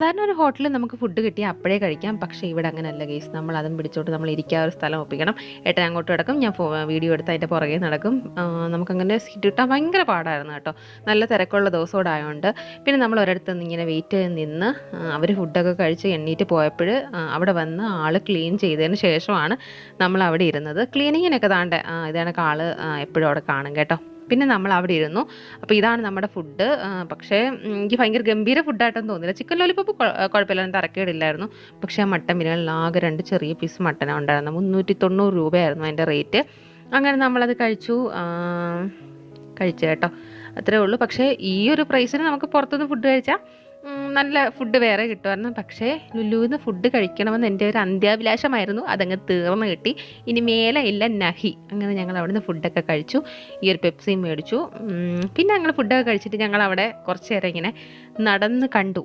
സാധാരണ ഒരു ഹോട്ടലിൽ നമുക്ക് ഫുഡ് കിട്ടിയാൽ അപ്പോഴേ കഴിക്കാം. പക്ഷേ ഇവിടെ അങ്ങനെയല്ല ഗെയ്സ്. നമ്മൾ അതും പിടിച്ചോട്ട് നമ്മൾ ഇരിക്കാൻ ഒരു സ്ഥലം ഒപ്പിക്കണം. ഏട്ടൻ അങ്ങോട്ട് കിടക്കും, ഞാൻ വീഡിയോ എടുത്ത് അതിൻ്റെ പുറകെ നടക്കും. നമുക്കങ്ങനെ സീറ്റ് കിട്ടാൻ ഭയങ്കര പാടായിരുന്നു കേട്ടോ. നല്ല തിരക്കുള്ള ദിവസമോടായതുകൊണ്ട്. പിന്നെ നമ്മൾ ഒരിടത്ത് നിന്ന് ഇങ്ങനെ വെയിറ്റ് ചെയ്ത് നിന്ന് അവർ ഫുഡൊക്കെ കഴിച്ച് എണ്ണീറ്റ് പോയപ്പോൾ അവിടെ വന്ന് ആൾ ക്ലീൻ ചെയ്തതിന് ശേഷമാണ് നമ്മൾ അവിടെ ഇരുന്നത്. ക്ലീനിങ്ങിനൊക്കെ താണ്ടെ ഇതാണ് ആൾ എപ്പോഴും അവിടെ കാണും കേട്ടോ. പിന്നെ നമ്മൾ അവിടെ ഇരുന്നു. അപ്പോൾ ഇതാണ് നമ്മുടെ ഫുഡ്. പക്ഷേ എനിക്ക് ഭയങ്കര ഗംഭീര ഫുഡായിട്ടൊന്നും തോന്നില്ല. ചിക്കൻ ലോലിപ്പോപ്പ് കുഴപ്പമില്ല, തരക്കേടില്ലായിരുന്നു. പക്ഷേ ആ മട്ടൻ ബിരിയാണിയിൽ ആകെ 2 ചെറിയ പീസ് മട്ടനാണ് ഉണ്ടായിരുന്നത്. 390 രൂപയായിരുന്നു അതിൻ്റെ റേറ്റ്. അങ്ങനെ നമ്മളത് കഴിച്ചു കേട്ടോ. അത്രേ ഉള്ളൂ. പക്ഷേ ഈ ഒരു പ്രൈസിന് നമുക്ക് പുറത്തുനിന്ന് ഫുഡ് കഴിച്ചാൽ നല്ല ഫുഡ് വേറെ കിട്ടുമായിരുന്നു. പക്ഷേ ലുലുവിന്ന് ഫുഡ് കഴിക്കണമെന്ന് എൻ്റെ ഒരു അന്ത്യാഭിലാഷമായിരുന്നു. അതങ്ങ് തീർന്നു കിട്ടി. ഇനി മേലെ ഇല്ല നഹി. അങ്ങനെ ഞങ്ങൾ അവിടുന്ന് ഫുഡൊക്കെ കഴിച്ചു. ഈ ഒരു പെപ്സിയും മേടിച്ചു. പിന്നെ ഞങ്ങൾ ഫുഡൊക്കെ കഴിച്ചിട്ട് ഞങ്ങൾ അവിടെ കുറച്ച് നേരം ഇങ്ങനെ നടന്ന് കണ്ടു.